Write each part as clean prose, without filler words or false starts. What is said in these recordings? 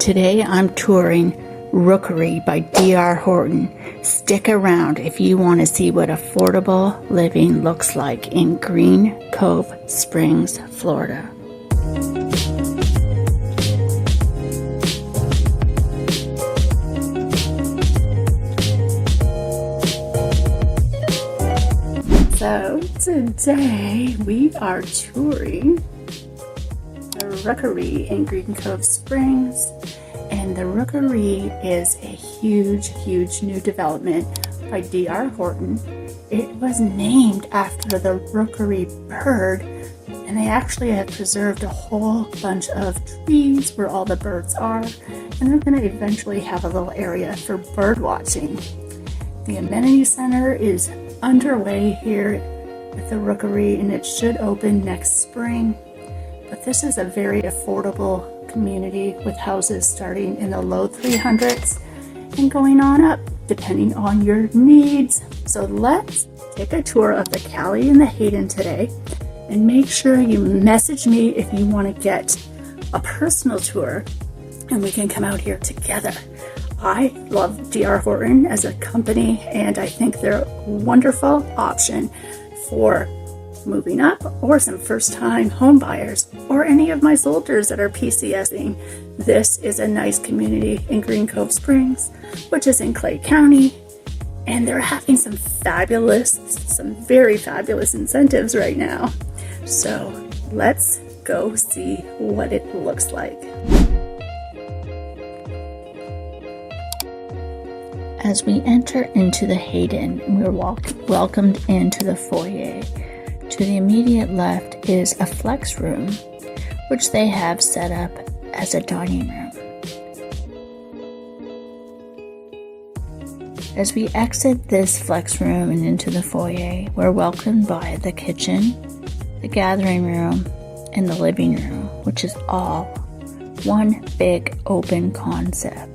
Today I'm touring Rookery by D.R. Horton. Stick around if you want to see what affordable living looks like in Green Cove Springs, Florida. So today we are touring the Rookery in Green Cove Springs, and the Rookery is a huge new development by D.R. Horton. It was named after the Rookery bird, and they actually have preserved a whole bunch of trees where all the birds are, and they're going to eventually have a little area for bird watching. The amenity center is underway here at the Rookery, and it should open next spring. But this is a very affordable community with houses starting in the low 300s and going on up depending on your needs. So let's take a tour of the Cali and the Hayden today, and make sure you message me if you want to get a personal tour and we can come out here together. I love D.R. Horton as a company, and I think they're a wonderful option for moving up or some first-time home buyers or any of my soldiers that are PCSing. This is a nice community in Green Cove Springs, which is in Clay County, and they're having some very fabulous incentives right now. So let's go see what it looks like. As we enter into the Hayden, we're welcomed into the foyer. To the immediate left is a flex room, which they have set up as a dining room. As we exit this flex room and into the foyer, we're welcomed by the kitchen, the gathering room, and the living room, which is all one big open concept.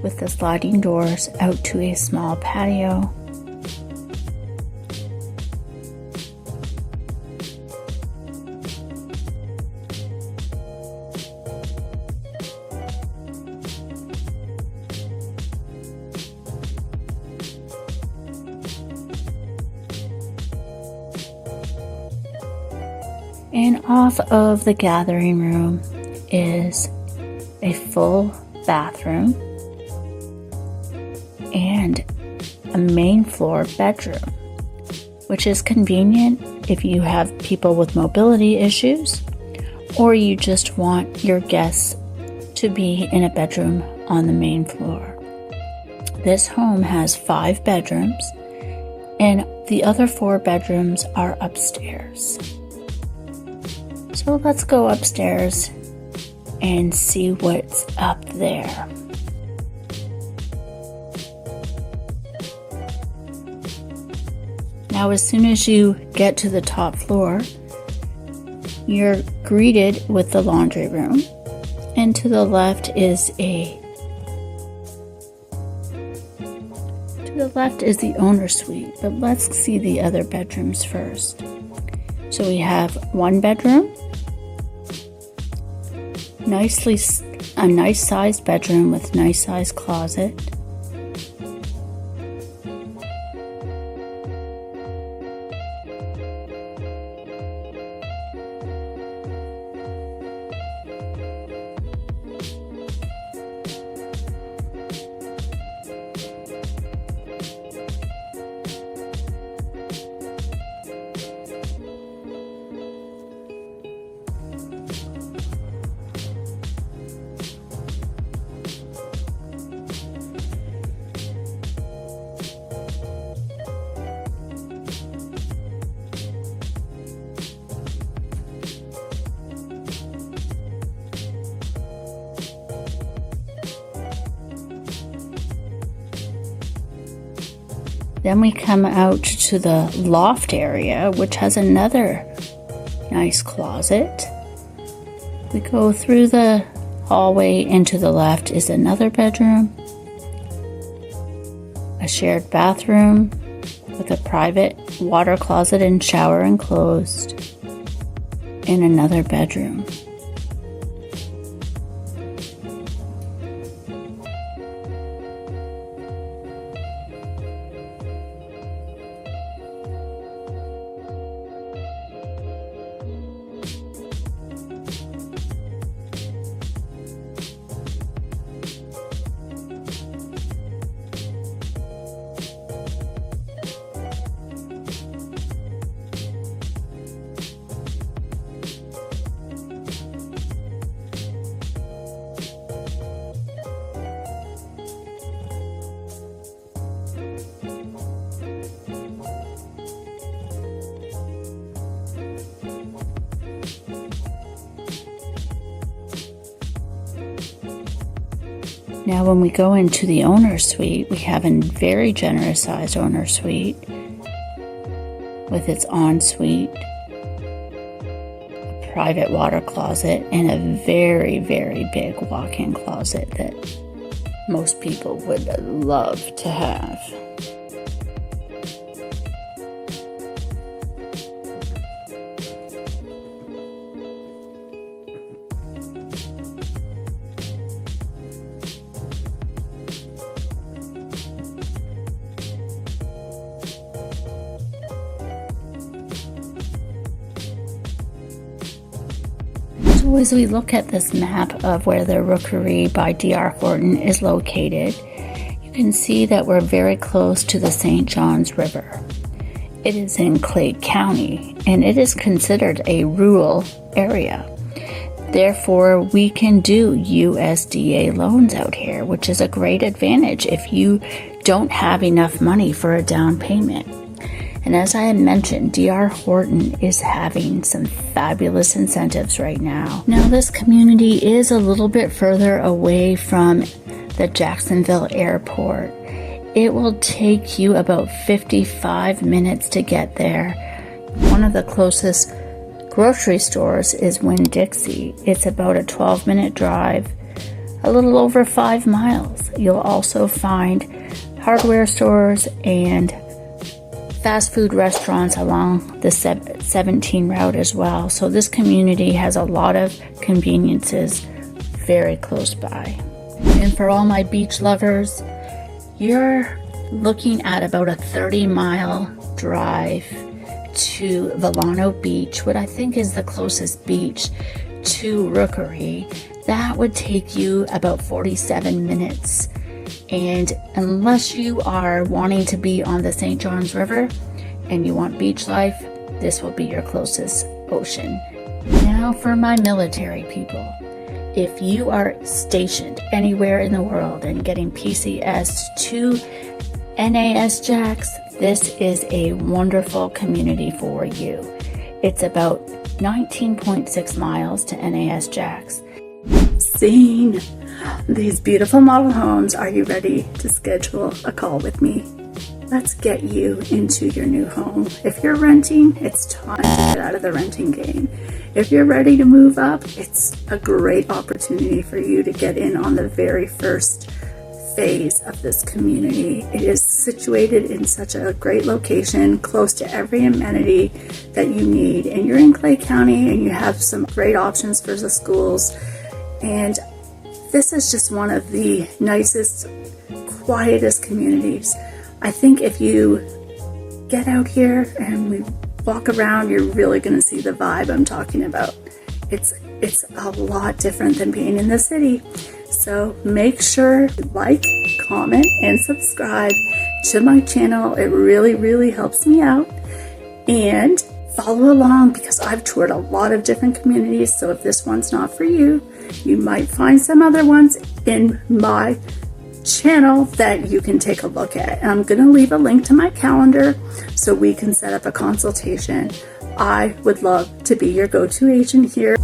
With the sliding doors out to a small patio. And off of the gathering room is a full bathroom and a main floor bedroom, which is convenient if you have people with mobility issues or you just want your guests to be in a bedroom on the main floor. This home has 5 bedrooms, and the other 4 bedrooms are upstairs. So let's go upstairs and see what's up there. Now, as soon as you get to the top floor, you're greeted with the laundry room, and to the left is the owner suite. But let's see the other bedrooms first. So we have 1 bedroom, a nice sized bedroom with nice sized closet. Then we come out to the loft area, which has another nice closet. We go through the hallway, and to the left is another bedroom, a shared bathroom with a private water closet and shower enclosed, and another bedroom. Now when we go into the owner's suite, we have a very generous sized owner's suite with its ensuite, a private water closet, and a very, very big walk-in closet that most people would love to have. So as we look at this map of where the Rookery by DR Horton is located, you can see that we're very close to the St. Johns River. It is in Clay County, and it is considered a rural area. Therefore, we can do USDA loans out here, which is a great advantage if you don't have enough money for a down payment. And as I had mentioned, DR Horton is having some fabulous incentives right now. Now, this community is a little bit further away from the Jacksonville Airport. It will take you about 55 minutes to get there. One of the closest grocery stores is Winn-Dixie. It's about a 12-minute drive, a little over 5 miles. You'll also find hardware stores and fast food restaurants along the 17 route as well. So this community has a lot of conveniences very close by. And for all my beach lovers, you're looking at about a 30-mile drive to Villano Beach, what I think is the closest beach to Rookery. That would take you about 47 minutes. And unless you are wanting to be on the St. Johns River and you want beach life, this will be your closest ocean. Now for my military people. If you are stationed anywhere in the world and getting PCS to NAS Jax, this is a wonderful community for you. It's about 19.6 miles to NAS Jax. Seeing these beautiful model homes, are you ready to schedule a call with me? Let's get you into your new home. If you're renting, it's time to get out of the renting game. If you're ready to move up, it's a great opportunity for you to get in on the very first phase of this community. It is situated in such a great location, close to every amenity that you need. And you're in Clay County and you have some great options for the schools. And this is just one of the nicest, quietest communities. I think if you get out here and we walk around, you're really going to see the vibe I'm talking about. It's a lot different than being in the city. So make sure to like, comment, and subscribe to my channel. It really, really helps me out. And follow along because I've toured a lot of different communities. So if this one's not for you, you might find some other ones in my channel that you can take a look at. And I'm going to leave a link to my calendar so we can set up a consultation. I would love to be your go-to agent here.